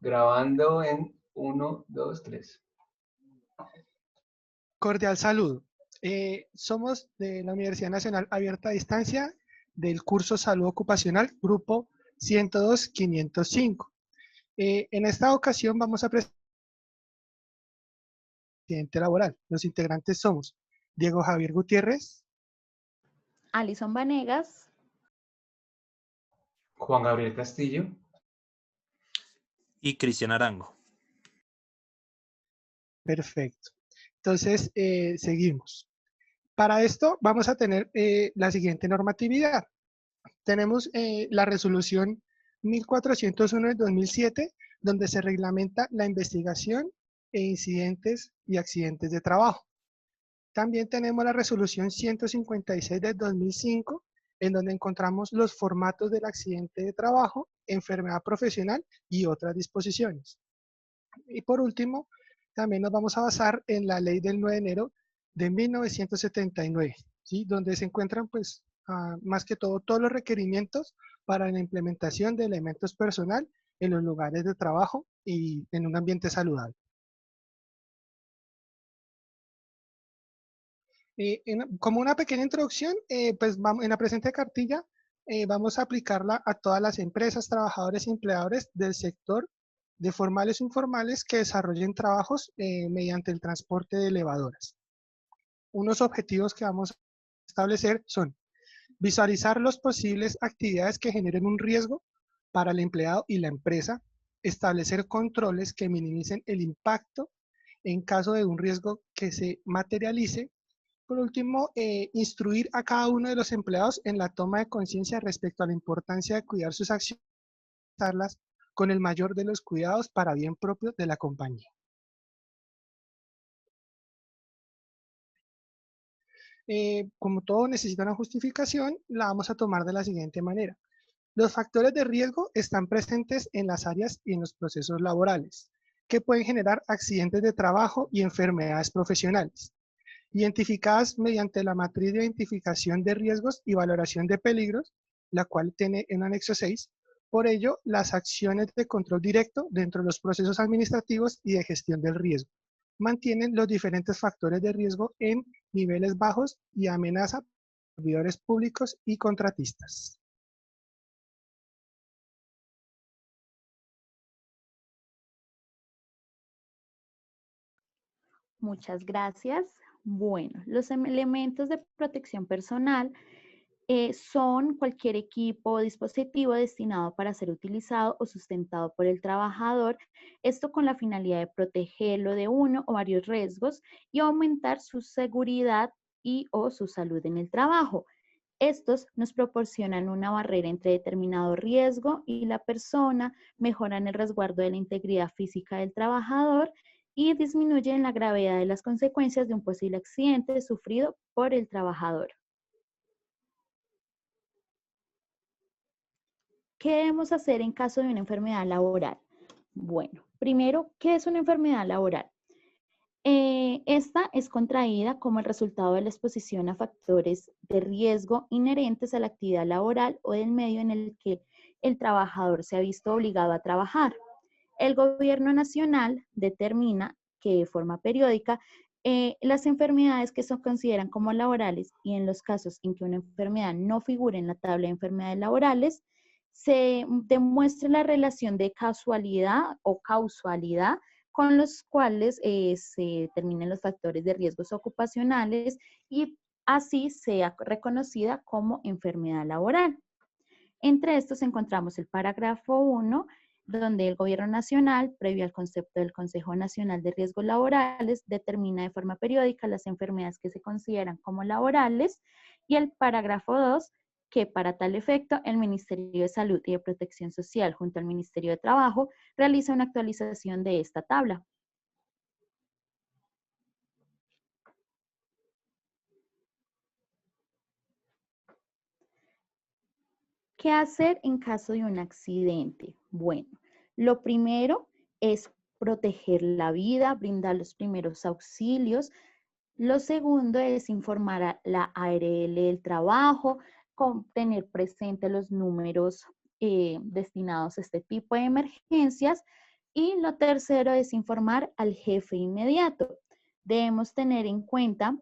Grabando en 1, 2, 3. Cordial saludo. Somos de la Universidad Nacional Abierta a Distancia del curso Salud Ocupacional, grupo 102-505. En esta ocasión vamos a presentar el accidente laboral. Los integrantes somos Diego Javier Gutiérrez, Alison Vanegas, Juan Gabriel Castillo y Cristian Arango. Perfecto. Entonces, seguimos. Para esto vamos a tener la siguiente normatividad. Tenemos la resolución 1401 del 2007, donde se reglamenta la investigación e incidentes y accidentes de trabajo. También tenemos la resolución 156 del 2005, en donde encontramos los formatos del accidente de trabajo, enfermedad profesional y otras disposiciones. Y por último, también nos vamos a basar en la ley del 9 de enero de 1979, ¿sí? Donde se encuentran, pues, más que todo, todos los requerimientos para la implementación de elementos personal en los lugares de trabajo y en un ambiente saludable. Como una pequeña introducción, pues en la presente cartilla vamos a aplicarla a todas las empresas, trabajadores y empleadores del sector de formales o informales que desarrollen trabajos mediante el transporte de elevadoras. Unos objetivos que vamos a establecer son visualizar las posibles actividades que generen un riesgo para el empleado y la empresa, establecer controles que minimicen el impacto en caso de un riesgo que se materialice. Por último, instruir a cada uno de los empleados en la toma de conciencia respecto a la importancia de cuidar sus acciones con el mayor de los cuidados para bien propio de la compañía. Como todo necesita una justificación, la vamos a tomar de la siguiente manera. Los factores de riesgo están presentes en las áreas y en los procesos laborales, que pueden generar accidentes de trabajo y enfermedades profesionales, identificadas mediante la matriz de identificación de riesgos y valoración de peligros, la cual tiene en anexo 6. Por ello, las acciones de control directo dentro de los procesos administrativos y de gestión del riesgo mantienen los diferentes factores de riesgo en niveles bajos y amenaza a servidores públicos y contratistas. muchas gracias. Bueno, los elementos de protección personal son cualquier equipo o dispositivo destinado para ser utilizado o sustentado por el trabajador, esto con la finalidad de protegerlo de uno o varios riesgos y aumentar su seguridad y o su salud en el trabajo. Estos nos proporcionan una barrera entre determinado riesgo y la persona, mejoran el resguardo de la integridad física del trabajador y disminuyen la gravedad de las consecuencias de un posible accidente sufrido por el trabajador. ¿Qué debemos hacer en caso de una enfermedad laboral? Bueno, primero, ¿qué es una enfermedad laboral? Esta es contraída como el resultado de la exposición a factores de riesgo inherentes a la actividad laboral o del medio en el que el trabajador se ha visto obligado a trabajar. El gobierno nacional determina que de forma periódica las enfermedades que se consideran como laborales y en los casos en que una enfermedad no figura en la tabla de enfermedades laborales, se demuestra la relación de casualidad o causalidad con los cuales se determinan los factores de riesgos ocupacionales y así sea reconocida como enfermedad laboral. Entre estos encontramos el parágrafo 1, donde el Gobierno Nacional, previo al concepto del Consejo Nacional de Riesgos Laborales, determina de forma periódica las enfermedades que se consideran como laborales, y el parágrafo 2, que para tal efecto el Ministerio de Salud y de Protección Social junto al Ministerio de Trabajo realiza una actualización de esta tabla. ¿Qué hacer en caso de un accidente? Bueno, lo primero es proteger la vida, brindar los primeros auxilios. Lo segundo es informar a la ARL del trabajo, tener presente los números destinados a este tipo de emergencias. Y lo tercero es informar al jefe inmediato. Debemos tener en cuenta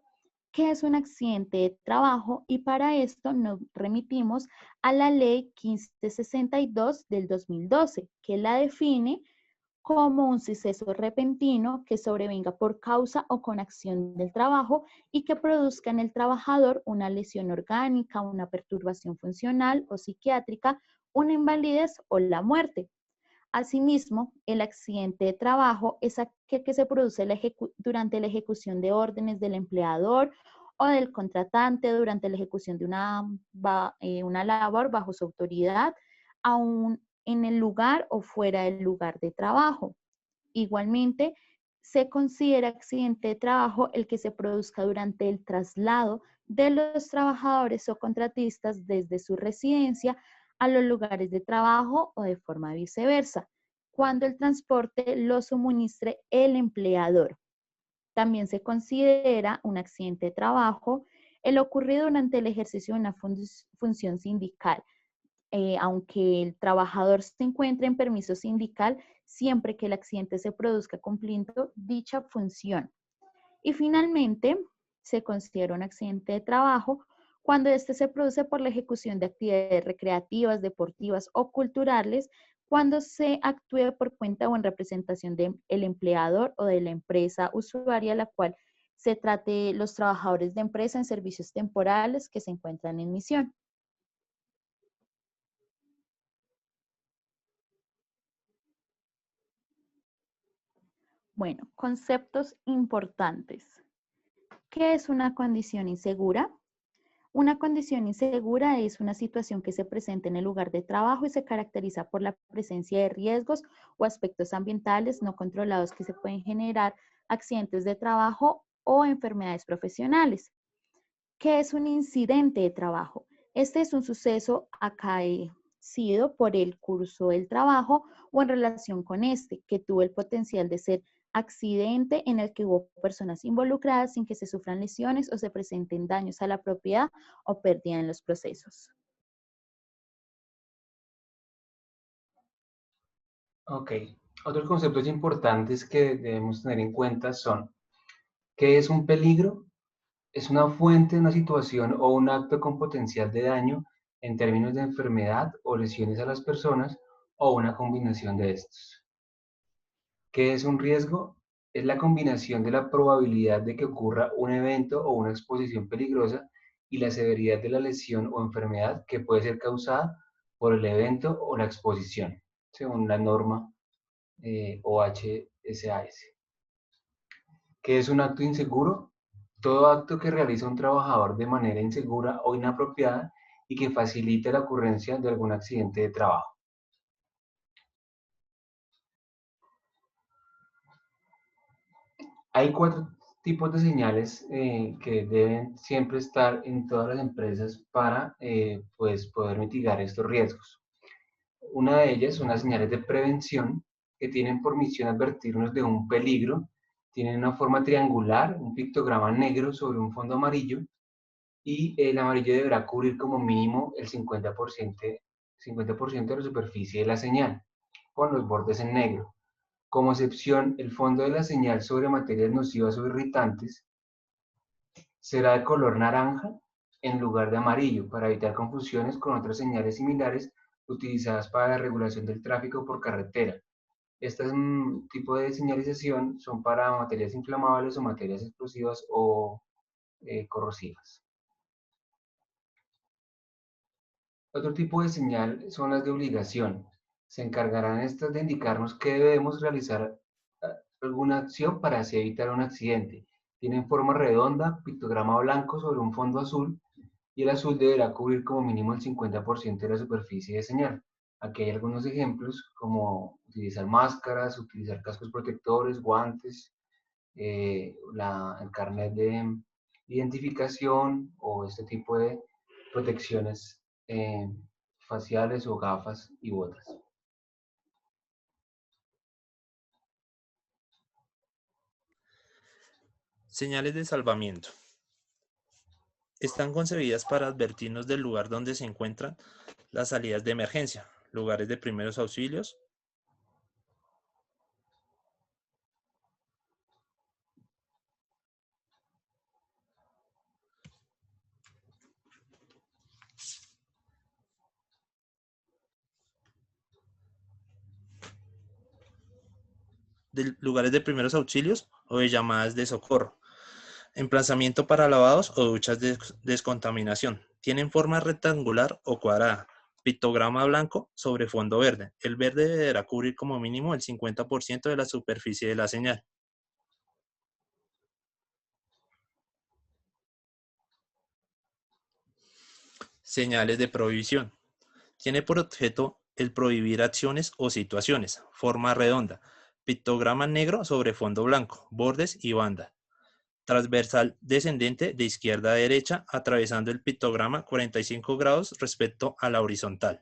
qué es un accidente de trabajo y para esto nos remitimos a la ley 1562 del 2012, que la define como un suceso repentino que sobrevenga por causa o con acción del trabajo y que produzca en el trabajador una lesión orgánica, una perturbación funcional o psiquiátrica, una invalidez o la muerte. Asimismo, el accidente de trabajo es aquel que se produce durante la ejecución de órdenes del empleador o del contratante durante la ejecución de una labor bajo su autoridad, aún en el lugar o fuera del lugar de trabajo. Igualmente, se considera accidente de trabajo el que se produzca durante el traslado de los trabajadores o contratistas desde su residencia a los lugares de trabajo o de forma viceversa, cuando el transporte lo suministre el empleador. También se considera un accidente de trabajo el ocurrido durante el ejercicio de una función sindical, aunque el trabajador se encuentre en permiso sindical, siempre que el accidente se produzca cumpliendo dicha función. Y finalmente, se considera un accidente de trabajo cuando éste se produce por la ejecución de actividades recreativas, deportivas o culturales, cuando se actúe por cuenta o en representación del empleador o de la empresa usuaria, la cual se trate los trabajadores de empresa en servicios temporales que se encuentran en misión. Bueno, conceptos importantes. ¿Qué es una condición insegura? Una condición insegura es una situación que se presenta en el lugar de trabajo y se caracteriza por la presencia de riesgos o aspectos ambientales no controlados que se pueden generar accidentes de trabajo o enfermedades profesionales. ¿Qué es un incidente de trabajo? Este es un suceso acaecido por el curso del trabajo o en relación con este, que tuvo el potencial de ser accidente en el que hubo personas involucradas sin que se sufran lesiones o se presenten daños a la propiedad o pérdida en los procesos. Ok. Otros conceptos importantes que debemos tener en cuenta son: ¿qué es un peligro? Es una fuente, una situación o un acto con potencial de daño en términos de enfermedad o lesiones a las personas o una combinación de estos. ¿Qué es un riesgo? Es la combinación de la probabilidad de que ocurra un evento o una exposición peligrosa y la severidad de la lesión o enfermedad que puede ser causada por el evento o la exposición, según la norma OHSAS. ¿Qué es un acto inseguro? Todo acto que realiza un trabajador de manera insegura o inapropiada y que facilite la ocurrencia de algún accidente de trabajo. Hay 4 tipos de señales que deben siempre estar en todas las empresas para pues poder mitigar estos riesgos. Una de ellas son las señales de prevención, que tienen por misión advertirnos de un peligro. Tienen una forma triangular, un pictograma negro sobre un fondo amarillo, y el amarillo deberá cubrir como mínimo el 50% de la superficie de la señal, con los bordes en negro. Como excepción, el fondo de la señal sobre materias nocivas o irritantes será de color naranja en lugar de amarillo, para evitar confusiones con otras señales similares utilizadas para la regulación del tráfico por carretera. Este tipo de señalización son para materias inflamables o materias explosivas o corrosivas. Otro tipo de señal son las de obligación. Se encargarán estas de indicarnos que debemos realizar alguna acción para así evitar un accidente. Tienen forma redonda, pictograma blanco sobre un fondo azul, y el azul deberá cubrir como mínimo el 50% de la superficie de señal. Aquí hay algunos ejemplos como utilizar máscaras, utilizar cascos protectores, guantes, el carnet de identificación o este tipo de protecciones faciales o gafas y botas. Señales de salvamiento. Están concebidas para advertirnos del lugar donde se encuentran las salidas de emergencia, lugares de primeros auxilios, lugares de primeros auxilios o de llamadas de socorro. Emplazamiento para lavados o duchas de descontaminación. Tienen forma rectangular o cuadrada. Pictograma blanco sobre fondo verde. El verde deberá cubrir como mínimo el 50% de la superficie de la señal. Señales de prohibición. Tiene por objeto el prohibir acciones o situaciones. Forma redonda. Pictograma negro sobre fondo blanco. Bordes y banda. Transversal descendente de izquierda a derecha, atravesando el pictograma 45 grados respecto a la horizontal.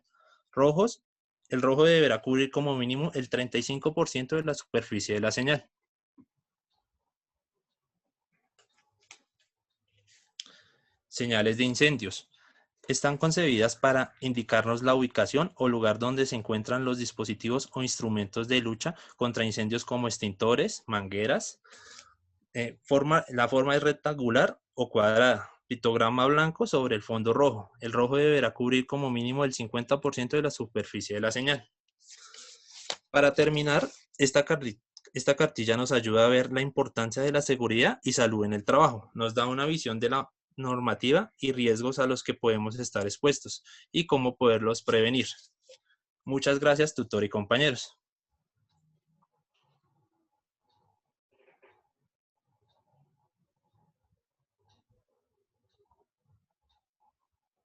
Rojos. El rojo deberá cubrir como mínimo el 35% de la superficie de la señal. Señales de incendios. Están concebidas para indicarnos la ubicación o lugar donde se encuentran los dispositivos o instrumentos de lucha contra incendios como extintores, mangueras. La forma es rectangular o cuadrada. Pictograma blanco sobre el fondo rojo. El rojo deberá cubrir como mínimo el 50% de la superficie de la señal. Para terminar, esta cartilla nos ayuda a ver la importancia de la seguridad y salud en el trabajo. Nos da una visión de la normativa y riesgos a los que podemos estar expuestos y cómo poderlos prevenir. Muchas gracias, tutor y compañeros.